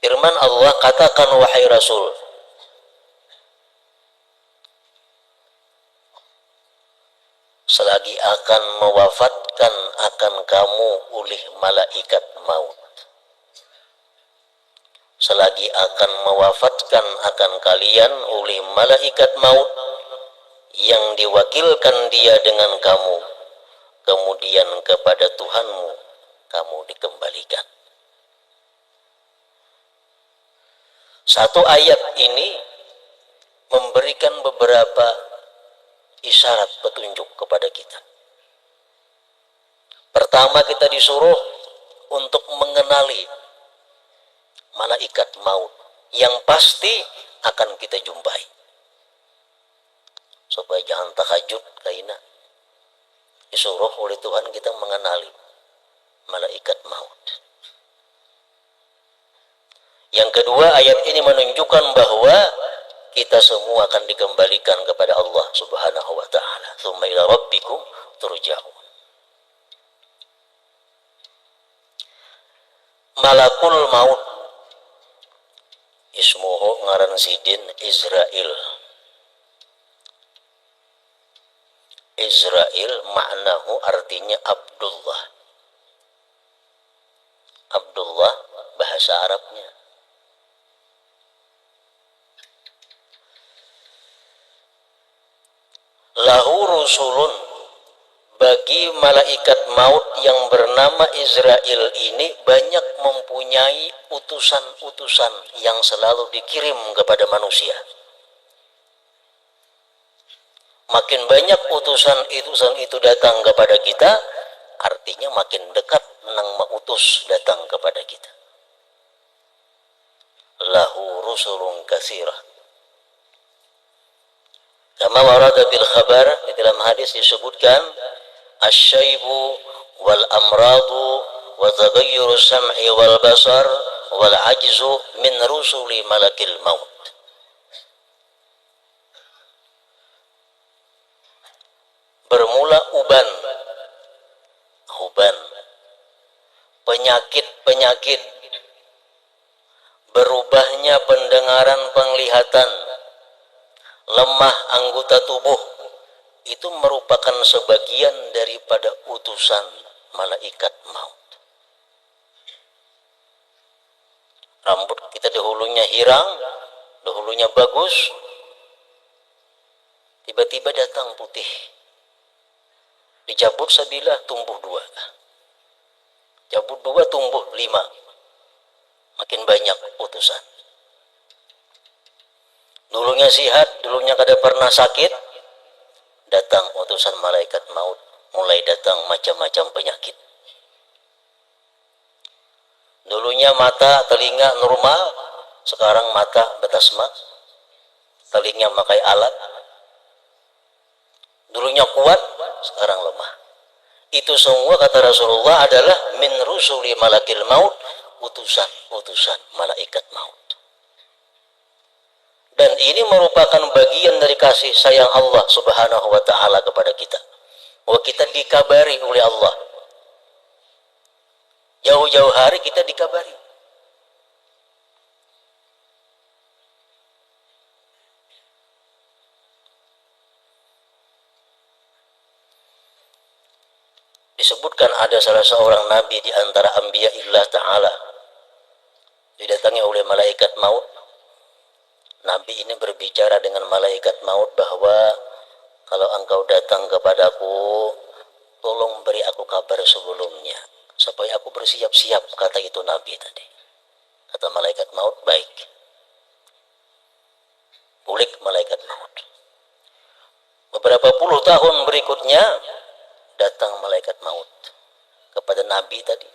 Firman Allah, katakan wahai Rasul, selagi akan mewafatkan akan kamu oleh malaikat maut. Selagi akan mewafatkan akan kalian oleh malaikat maut yang diwakilkan dia dengan kamu, kemudian kepada Tuhanmu kamu dikembalikan. Satu ayat ini memberikan beberapa isyarat petunjuk kepada kita. Pertama, kita disuruh untuk mengenali malaikat maut yang pasti akan kita jumpai, supaya jangan tahajud kaina. Disuruh oleh Tuhan kita mengenali malaikat maut. Yang kedua, ayat ini menunjukkan bahwa kita semua akan dikembalikan kepada Allah Subhanahu wa taala. Tsumma ila rabbikum turja'un. Malakul maut ismuhu ngaran sidin Israil. Israil maknahu artinya Abdullah. Abdullah bahasa Arabnya. Lahu rusulun, bagi malaikat maut yang bernama Israel ini banyak mempunyai utusan-utusan yang selalu dikirim kepada manusia. Makin banyak utusan itu datang kepada kita, artinya makin dekat nang mautus datang kepada kita. Lahu rusulun katsirah. Kama warada bil khabar, di dalam hadis disebutkan asyaibu wal amradu wa taghayyuru sam'i wal basar wal ajzu min rusuli malakil maut. Bermula uban, penyakit, berubahnya pendengaran, penglihatan, lemah anggota tubuh, itu merupakan sebagian daripada utusan malaikat maut. Rambut kita dahulunya hirang, dahulunya bagus, tiba-tiba datang putih. Dicabut sebilah tumbuh 2. Cabut 2 tumbuh 5. Makin banyak utusan. Dulunya sihat, dulunya kada pernah sakit, datang utusan malaikat maut, mulai datang macam-macam penyakit. Dulunya mata, telinga normal, sekarang mata betasma, telinga pakai alat. Dulunya kuat, sekarang lemah. Itu semua kata Rasulullah adalah min rusuli malakil maut, utusan malaikat maut. Dan ini merupakan bagian dari kasih sayang Allah Subhanahu wa taala kepada kita. Bahwa kita dikabari oleh Allah. Jauh-jauh hari kita dikabari. Disebutkan ada salah seorang nabi di antara anbiya illah ta'ala, didatangi oleh malaikat maut. Nabi ini berbicara dengan malaikat maut bahwa kalau engkau datang kepadaku, tolong beri aku kabar sebelumnya supaya aku bersiap-siap, kata itu Nabi tadi. Kata malaikat maut, baik. Bulik malaikat maut. Beberapa puluh tahun berikutnya datang malaikat maut kepada Nabi tadi.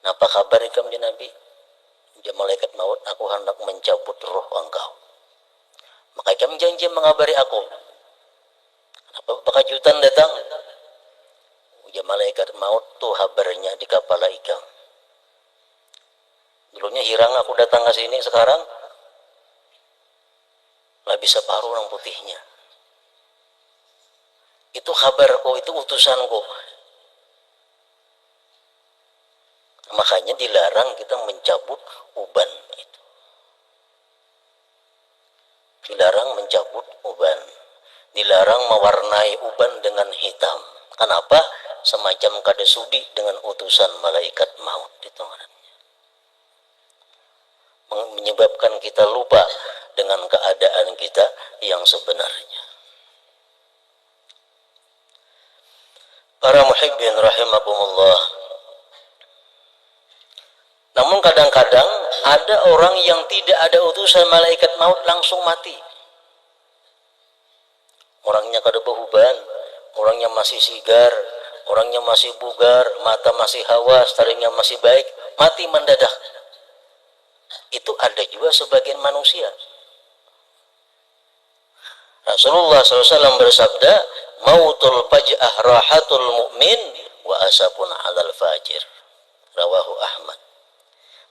Napa kabar ikam di Nabi? Dia malaikat maut, aku hendak mencabut roh engkau. Maka ikam janji mengabari aku. Kenapa bakajutan datang? Dia malaikat maut tuh kabarnya di kepala ikam. Dulunya hirang aku datang ke sini, sekarang lebih separuh yang putihnya. Itu kabarku, itu utusanku. Makanya dilarang kita mencabut uban itu. dilarang mencabut uban, dilarang mewarnai uban dengan hitam. Kenapa? Semacam kade sudi dengan utusan malaikat maut. Itu menyebabkan kita lupa dengan keadaan kita yang sebenarnya. Para muhibbin rahimakumullah. Namun kadang-kadang ada orang yang tidak ada utusan malaikat maut langsung mati. Orangnya kada behuban, orangnya masih sigar, orangnya masih bugar, mata masih hawas, taringnya masih baik, mati mendadak. Itu ada juga sebagian manusia. Rasulullah SAW bersabda, mautul faj'ah rahatul mu'min wa asapun alal fajir. Rawahu Ahmad.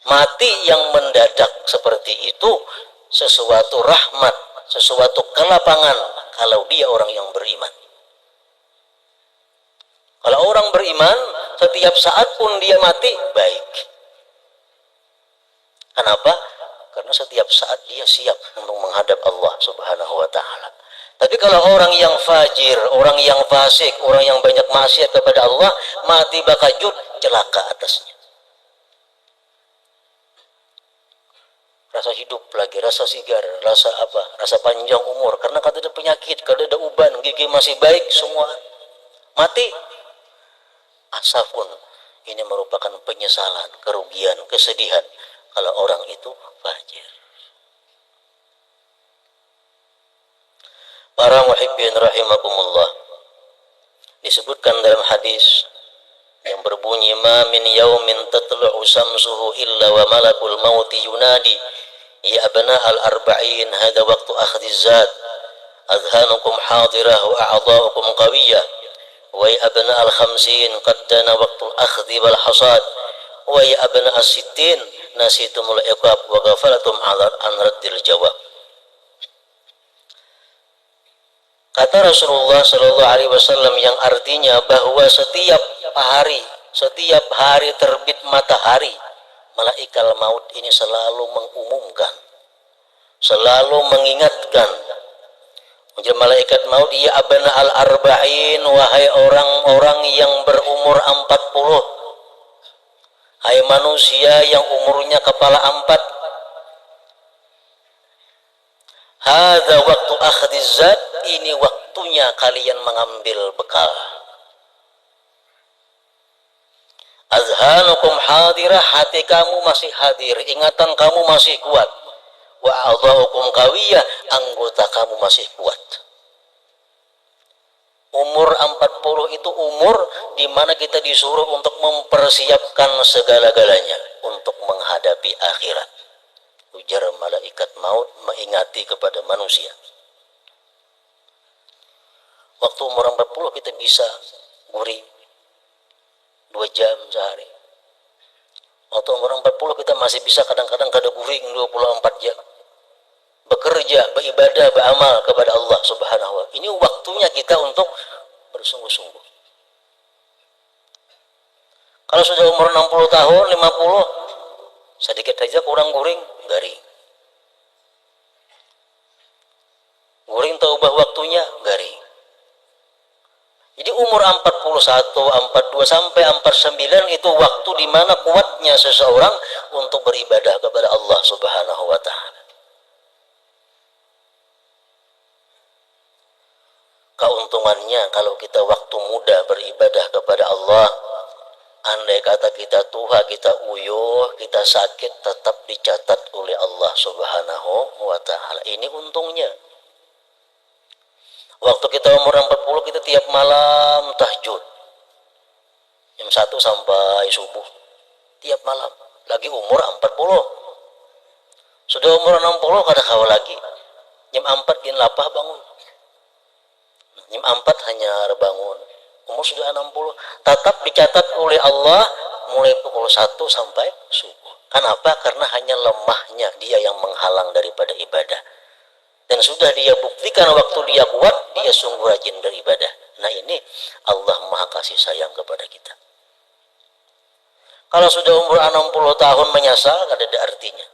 Mati yang mendadak seperti itu sesuatu rahmat, sesuatu kelapangan kalau dia orang yang beriman. Kalau orang beriman, setiap saat pun dia mati, baik. Kenapa? Karena setiap saat dia siap untuk menghadap Allah Subhanahu wa ta'ala. Tapi kalau orang yang fajir, orang yang fasik, orang yang banyak maksiat kepada Allah, mati bakajut, celaka atasnya. Rasa hidup lagi, rasa sigar, rasa apa? Rasa panjang umur. Karena kada ada penyakit, kada ada uban, gigi masih baik, semua mati. Asafun, ini merupakan penyesalan, kerugian, kesedihan kalau orang itu fajir. Para muhibbin rahimakumullah, disebutkan dalam hadis yang berbunyi, ma min yaumin tatlu'u samsuhu illa wa malakul mauti yunadi ya abna al-arba'in hada waqtu akhdhiz zat adhanukum hadirah wa a'dha'ukum qawiyah wa ya abna al-khamsin qad dana waqtu akhdhi wal hasad wa ya abna as-sittin nasitumul iqab wa ghafalatum an raddil jawab. Kata Rasulullah Shallallahu Alaihi Wasallam yang artinya bahwa setiap hari terbit matahari, malaikat maut ini selalu mengumumkan, selalu mengingatkan. Menjadi malaikat maut, ya abna al-arba'in, wahai orang-orang yang berumur 40, hai manusia yang umurnya kepala 4. Hadza waktu akhdhiz zat, ini waktunya kalian mengambil bekal. Azhanukum hadirah, hati kamu masih hadir, ingatan kamu masih kuat. Wa a'dha'ukum qawiyah, anggota kamu masih kuat. Umur 40 itu umur di mana kita disuruh untuk mempersiapkan segala-galanya untuk menghadapi akhirat. Ujar malaikat maut mengingati kepada manusia. Waktu umur 40 kita bisa guring 2 jam sehari. Waktu umur 40 kita masih bisa kadang-kadang kada guring 24 jam. Bekerja, beribadah, beramal kepada Allah Subhanahu wa ta'ala. Ini waktunya kita untuk bersungguh-sungguh. Kalau sudah umur 60 tahun, 50, sedikit saja kurang guring, garing. Guring taubah waktunya, garing. Jadi umur 41, 42 sampai 49 itu waktu di mana kuatnya seseorang untuk beribadah kepada Allah Subhanahu wa ta'ala. Keuntungannya kalau kita waktu muda beribadah kepada Allah, andai kata kita tua, kita uyuh, kita sakit, tetap dicatat oleh Allah Subhanahu wa ta'ala. Ini untungnya. Waktu kita umur 40, kita tiap malam tahajud. Jam 1 sampai subuh. Tiap malam. Lagi umur 40. Sudah umur 60, kada kawal lagi. Jam 4 gin lapah bangun. Jam 4 hanya bangun. Umur sudah 60, tetap dicatat oleh Allah mulai pukul 1 sampai subuh. Kenapa? Karena hanya lemahnya dia yang menghalang daripada ibadah. Dan sudah dia buktikan waktu dia kuat, dia sungguh rajin beribadah. Nah ini Allah Maha kasih sayang kepada kita. Kalau sudah umur 60 tahun menyasal, tidak ada artinya.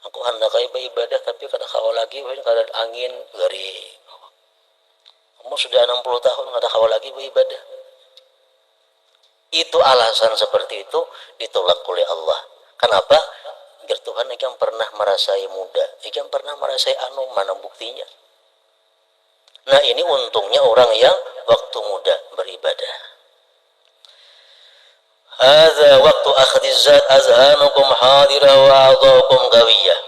Aku hendak ibadah tapi kada kawal lagi, kada angin gari. Kamu sudah 60 tahun kada kawal lagi beribadah. Itu alasan seperti itu ditolak oleh Allah. Kenapa? Biar Tuhan yang pernah merasai muda, yang pernah merasai mana buktinya. Nah ini untungnya orang yang waktu muda beribadah. Hadza waktu akhdhiz zat azhanukum hadira wa a'dhakum qawiyah.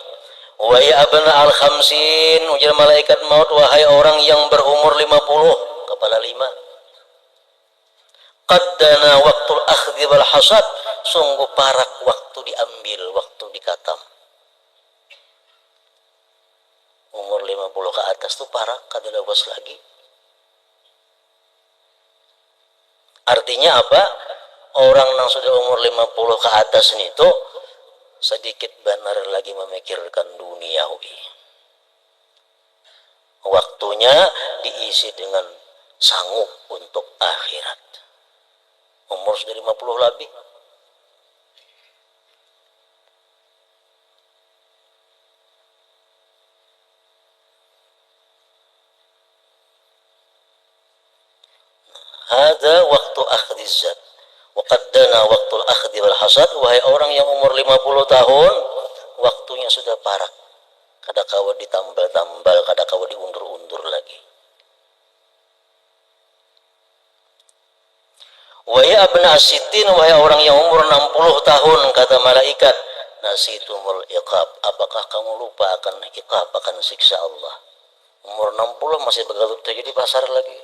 Wa ya abna al-khamsin, ujar malaikat maut, wahai orang yang berumur 50, kepala 5. Qaddana waktul akhdhi wal hasad, sungguh parak waktu diambil, waktu dikatam. Umur 50 ke atas tuh parak, kada lawas lagi. Artinya apa? Orang yang sudah umur 50 ke atas ini tuh sedikit benar lagi memikirkan duniawi. Waktunya diisi dengan sanggup untuk akhirat. Umur sudah 50 lebih. Ada waktu akhdhiz zat. Wa qaddana waktul akhdhi wal hasad, wahai orang yang umur 50 tahun, waktunya sudah parak. Kada kawa ditambal-tambal, kada kawa diundur-undur lagi. Wa ya abna as-sittin, wahai orang yang umur 60 tahun, kata malaikat, nasitumul iqab, apakah kamu lupa akan iqab, akan siksa Allah? Umur 60 masih begalut terjadi pasar lagi.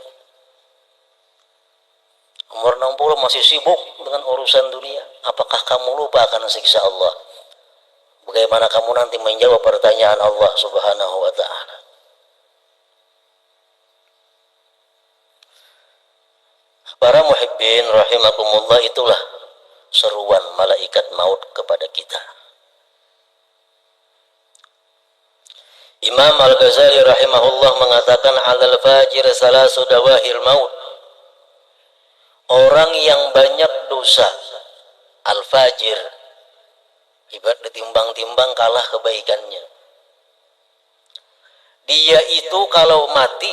Umur 60 masih sibuk dengan urusan dunia. Apakah kamu lupa akan siksa Allah? Bagaimana kamu nanti menjawab pertanyaan Allah Subhanahu wa ta'ala? Para muhibbin rahimakumullah, itulah seruan malaikat maut kepada kita. Imam Al-Ghazali rahimahullah mengatakan, alal fajir salasu dawahil maut. Orang yang banyak dosa, al-fajir, ibarat ditimbang-timbang kalah kebaikannya. Dia itu kalau mati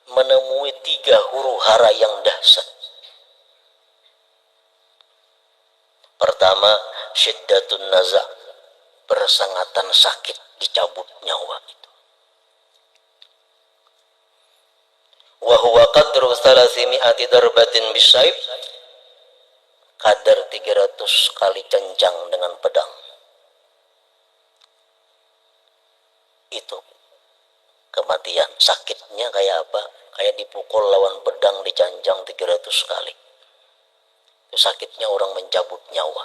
menemui 3 huru hara yang dahsyat. Pertama, syiddatun naza', bersangatan sakit, dicabut nyawa itu. Wa huwa qadru 300 darbatin bisaif, kadar 300 kali cencang dengan pedang. Itu kematian. Sakitnya kayak apa? Kayak dipukul lawan pedang, dicancang 300 kali. Itu sakitnya orang mencabut nyawa.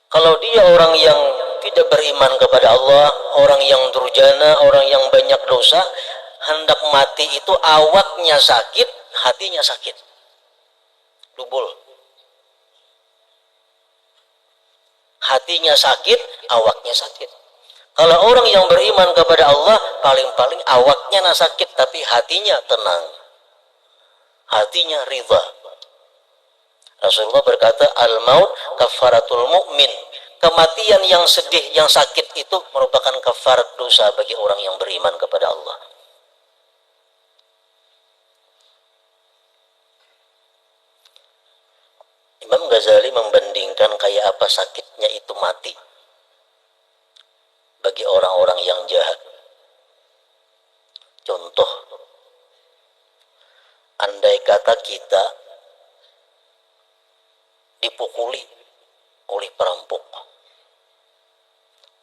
Kalau dia orang yang tidak beriman kepada Allah, orang yang durjana, orang yang banyak dosa, hendak mati itu awaknya sakit, hatinya sakit. Dubul. Hatinya sakit, awaknya sakit. Kalau orang yang beriman kepada Allah, paling-paling awaknya sakit, tapi hatinya tenang. Hatinya ridha. Rasulullah berkata, al-maut kafaratul mu'min. Kematian yang sedih, yang sakit itu merupakan kafarat dosa bagi orang yang beriman kepada Allah. Imam Ghazali membandingkan kayak apa sakitnya itu mati bagi orang-orang yang jahat. Contoh, andai kata kita dipukuli oleh perampok,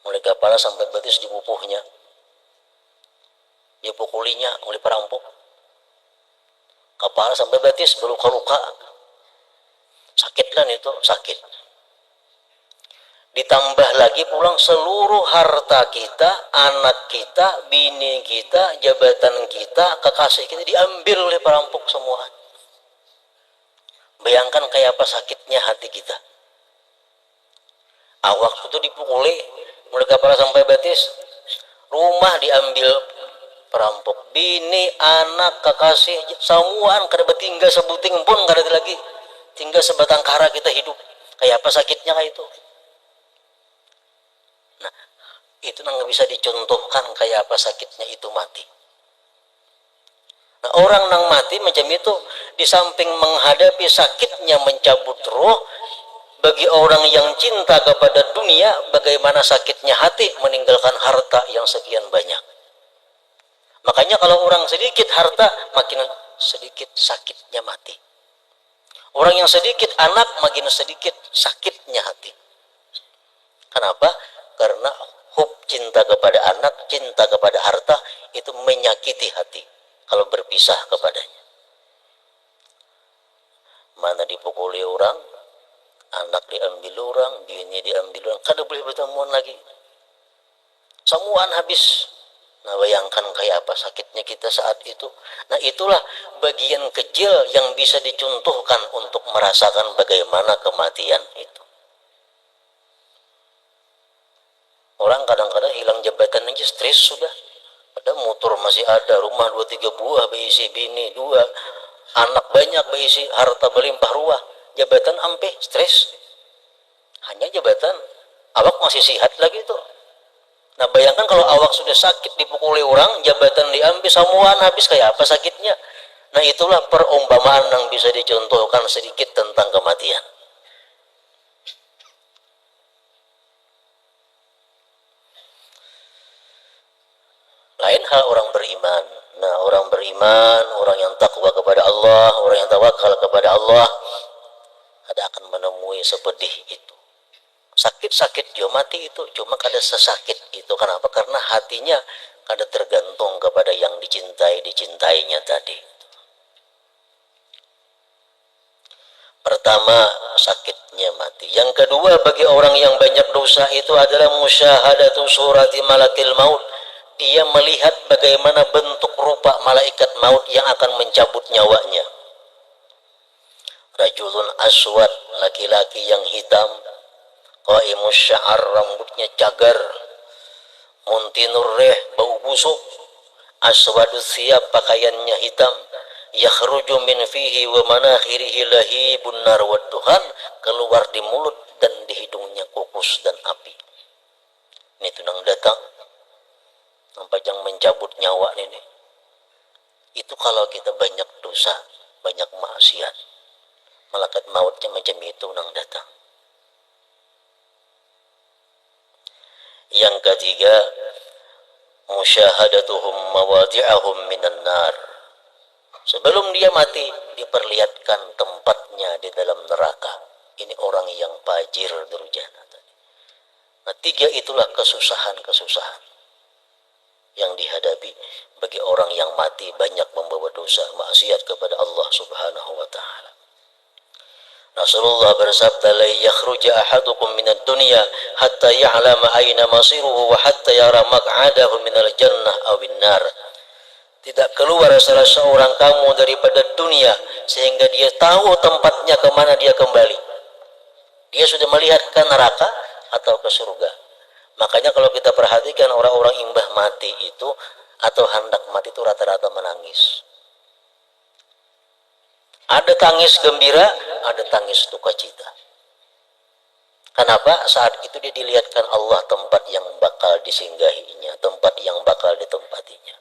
mulai kepala sampai betis dipupuhnya, dipukulinya oleh perampok, kepala sampai betis berluka-luka, sakitlah itu, sakit. Ditambah lagi pulang seluruh harta kita, anak kita, bini kita, jabatan kita, kekasih kita diambil oleh perampok semua. Bayangkan kayak apa sakitnya hati kita. Awak itu dipukuli, mulai kepala sampai betis, rumah diambil perampok, bini, anak, kekasih, samuan kada betinggal sebuting pun kada ada lagi, tinggal sebatang kara kita hidup. Kayak apa sakitnya kayak itu. Nah, itu nggak bisa dicontohkan kayak apa sakitnya itu mati. Nah, orang nang mati macam itu, di samping menghadapi sakitnya mencabut roh, bagi orang yang cinta kepada dunia, bagaimana sakitnya hati meninggalkan harta yang sekian banyak. Makanya kalau orang sedikit harta, makin sedikit sakitnya mati. Orang yang sedikit anak, makin sedikit sakitnya hati. Kenapa? Karena cinta kepada anak, cinta kepada harta, itu menyakiti hati kalau berpisah kepadanya. Mana dipukuli orang, anak diambil orang, bini diambil orang, kada boleh bertemuan lagi. Semuaan habis. Nah, bayangkan kayak apa sakitnya kita saat itu. Nah, itulah bagian kecil yang bisa dicontohkan untuk merasakan bagaimana kematian itu. Orang kadang-kadang hilang jabatan aja stres sudah. Ada motor masih ada, rumah 2-3 buah berisi bini 2, anak banyak berisi, harta berlimpah ruah. Jabatan ampe stres. Hanya jabatan. Awak masih sehat lagi tuh. Nah, bayangkan kalau awak sudah sakit dipukuli orang, jabatan diambil, samuan habis, kayak apa sakitnya. Nah, itulah perumpamaan yang bisa dicontohkan sedikit tentang kematian. Lain hal orang beriman. Nah, orang beriman, orang yang takwa kepada Allah, orang yang tawakal kepada Allah, ada akan menemui sepedih itu. Sakit-sakit dia mati itu cuma kada sesakit itu. Kenapa? Karena hatinya kada tergantung kepada yang dicintainya tadi. Pertama, sakitnya mati. Yang kedua, bagi orang yang banyak dosa itu adalah musyahadatu surati malakil maut. Dia melihat bagaimana bentuk rupa malaikat maut yang akan mencabut nyawanya. Rajulun aswad, laki-laki yang hitam, qaimus sya'ar, rambutnya cagar, muntinur reh, bau busuk, aswadu thiyab, pakaiannya hitam, yakhruju min fihi wa manakhirihi lahibun nar wa duhan, keluar di mulut dan di hidungnya kukus dan api. Ini tunang datang nampak yang mencabut nyawa ini. Itu kalau kita banyak dosa, banyak maksiat, malaikat mautnya macam itu nang datang. Yang ketiga, musyahadatuhum mawadi'ahum minan nar. Sebelum dia mati, diperlihatkan tempatnya di dalam neraka. Ini orang yang fajir durjana. Nah, 3 itulah kesusahan-kesusahan yang dihadapi bagi orang yang mati banyak membawa dosa, maksiat kepada Allah Subhanahu wa taala. Rasulullah bersabda, la yakhruja ahadukum minad dunya hatta ya'lama aina masiruhu wa hatta yara maq'adahu minal jannah awin nar. Tidak keluar salah seorang kamu daripada dunia sehingga dia tahu tempatnya kemana dia kembali. Dia sudah melihat ke neraka atau ke surga. Makanya kalau kita perhatikan orang-orang imbah mati itu atau hendak mati itu rata-rata menangis. Ada tangis gembira, ada tangis duka cita. Kenapa? Saat itu dia dilihatkan Allah tempat yang bakal disinggahinya, tempat yang bakal ditempatinya.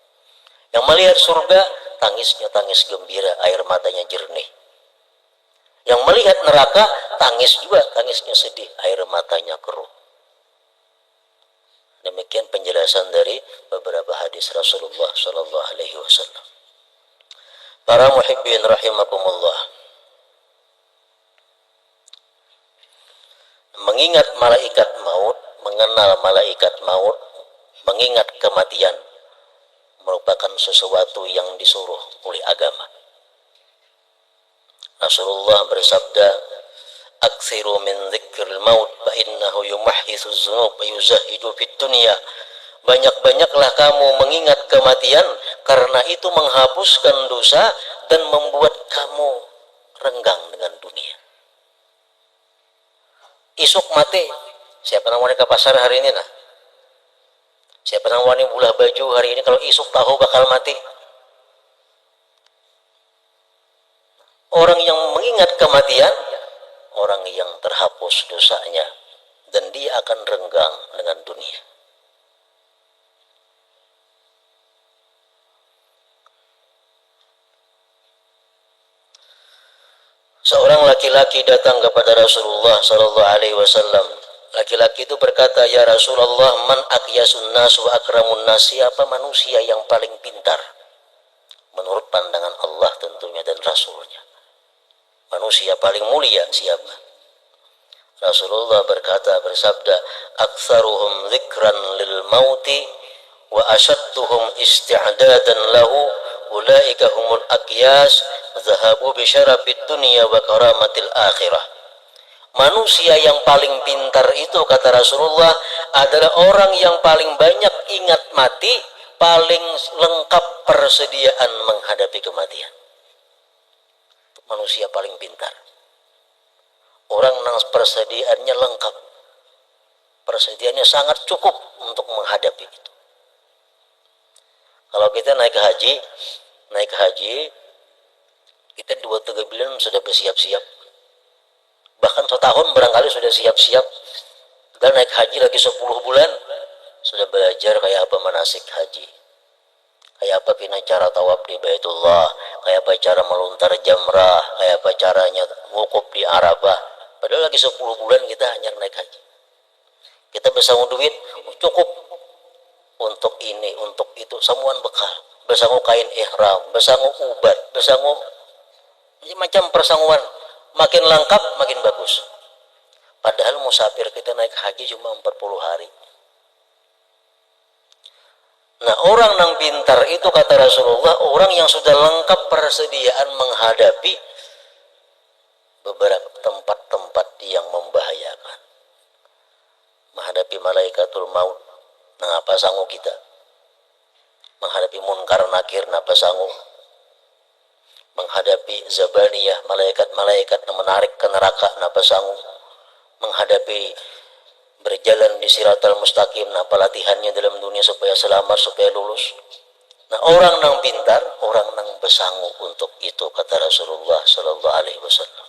Yang melihat surga, tangisnya tangis gembira, air matanya jernih. Yang melihat neraka, tangis juga, tangisnya sedih, air matanya keruh. Demikian penjelasan dari beberapa hadis Rasulullah Sallallahu Alaihi Wasallam. Para muhibbin rahimakumullah, mengingat malaikat maut, mengenal malaikat maut, mengingat kematian merupakan sesuatu yang disuruh oleh agama. Rasulullah bersabda, "Aktsiru min dzikril maut fa innahu yumahhisu dzunub wa yuzahidu fid dunya." Banyak-banyaklah kamu mengingat kematian karena itu menghapuskan dosa dan membuat kamu renggang dengan dunia. Isuk mati, siapa yang mau ke pasar hari ini nah? Siapa yang wani ulah baju hari ini kalau isuk tahu bakal mati? Orang yang mengingat kematian, orang yang terhapus dosanya dan dia akan renggang dengan dunia. Seorang laki-laki datang kepada Rasulullah sallallahu alaihi wasallam. Laki-laki itu berkata, "Ya Rasulullah, man aqyasun nas wa akramun nas?" Siapa manusia yang paling pintar? Menurut pandangan Allah tentunya dan Rasulnya. Manusia paling mulia siapa? Rasulullah bersabda, "Aktsaruhum dzikran lil mauti wa asyadduhum isti'dadan lahu, ulaika humul aqyas, zahabu bi syarafid dunya wa karamatil akhirah." Manusia yang paling pintar itu, kata Rasulullah, adalah orang yang paling banyak ingat mati, paling lengkap persediaan menghadapi kematian. Manusia paling pintar. Orang yang persediaannya lengkap. Persediaannya sangat cukup untuk menghadapi itu. Kalau kita naik haji, kita 2-3 bulan sudah bersiap-siap. Bahkan setahun barangkali sudah siap-siap. Dan naik haji lagi 10 bulan, sudah belajar kayak apa manasik haji. Kayak apa pina cara tawaf di Baitullah, kayak apa cara melontar jamrah, kayak apa caranya wukuf di Arafah. Padahal lagi 10 bulan kita hanya naik haji. Kita bersanggup duit cukup untuk ini, untuk itu, semuaan bekal. Bersanggup kain ihram, bersanggup ubat, bersanggup macam persangguan. Makin lengkap, makin bagus. Padahal musafir kita naik haji cuma 40 hari. Nah, orang yang pintar itu, kata Rasulullah, orang yang sudah lengkap persediaan menghadapi beberapa tempat-tempat yang membahayakan. Menghadapi malaikatul maut, nah apa sanggup kita? Menghadapi munkar nakir, apa sanggup? Menghadapi zabaniyah, malaikat-malaikat yang menarik ke neraka, apa sanggup? Menghadapi berjalan di siratal mustaqim, apa latihannya dalam dunia supaya selamat, supaya lulus. Nah, orang yang pintar, orang yang bersanggup untuk itu, kata Rasulullah sallallahu alaihi wasallam.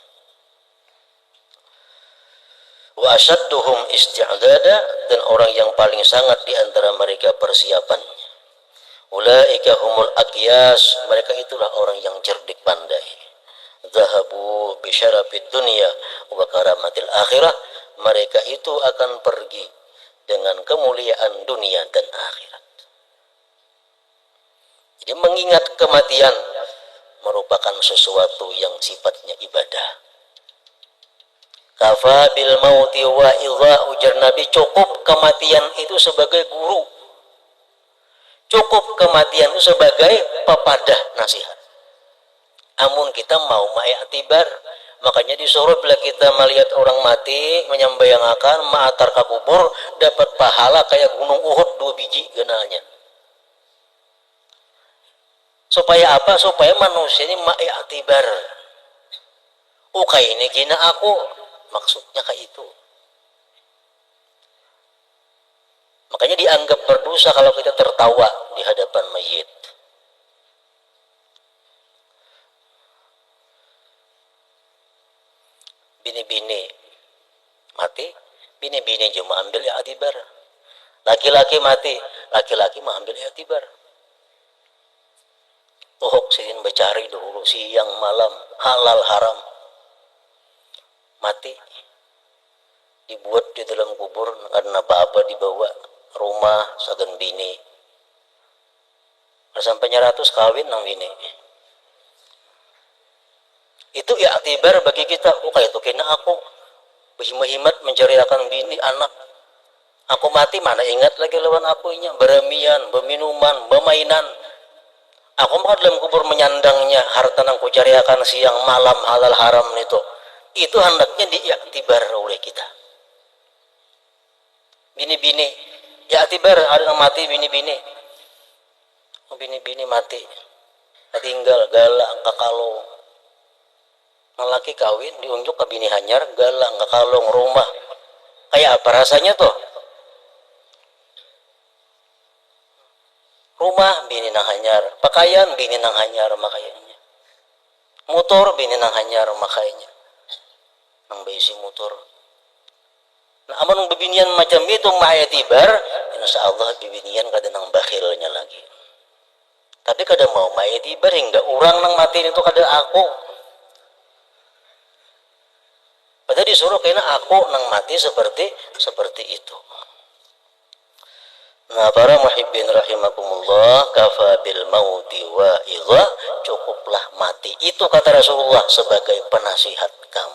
Wa asyadduhum isti'dada, dan orang yang paling sangat di antara mereka persiapannya. Ulaika humul aqyas, mereka itulah orang yang cerdik pandai. Zahabu bi syarafid dunya wa karamatil akhirah, mereka itu akan pergi dengan kemuliaan dunia dan akhirat. Jadi mengingat kematian merupakan sesuatu yang sifatnya ibadah. Kafa bil mauti wa idza, ujar Nabi, cukup kematian itu sebagai guru. Cukup kematian itu sebagai pepadah nasihat. Amun kita mau ma'iktibar, makanya disuruh bila kita melihat orang mati, menyembayangkan ma'atar kubur, dapat pahala kayak gunung Uhud 2 biji genalnya. Supaya apa? Supaya manusia ini ma'iktibar. Ini kina aku, maksudnya kayak itu. Makanya dianggap berdosa kalau kita tertawa di hadapan mayit. Bini-bini mati, bini-bini cuma ambil i'tibar. Laki-laki mati, laki-laki mah ambil i'tibar. Tuhuk sidin becari dulu siang malam, halal haram. Mati dibuat di dalam kubur karena apa-apa dibawa rumah sagan bini. Sampai 100 kawin nang bini. Itu i'tibar bagi kita. Kayak itu kena aku berhimat mencariakan bini anak. Aku mati mana ingat lagi lawan akunya, beramian, berminuman, bermainan. Aku mah dalam kubur menyandangnya harta nang kucariakan siang malam halal haram itu. Itu hendaknya diiktibar oleh kita. Bini-bini, i'tibar ada yang mati bini-bini. Bini-bini mati. Tinggal galak kakalong. Laki kawin diunjuk ke bini hanyar, galang ke kalong rumah. Kayak apa rasanya tuh? Rumah bini nang hanyar, pakaian bini nang hanyar makainya. Motor bini nang hanyar makainya. Nang baisi motor. Nah, aman bibinian macam itu ma'etibar, insya Allah bibinian kada nang bakhilnya lagi. Tapi kada mau ma'etibar hingga orang nang mati itu kada aku. Padahal disuruh kena aku nang mati seperti itu. Nah, para muhibbin rahimakumullah, kafa bil mauti wa idha, cukuplah mati itu kata Rasulullah sebagai penasihat kamu.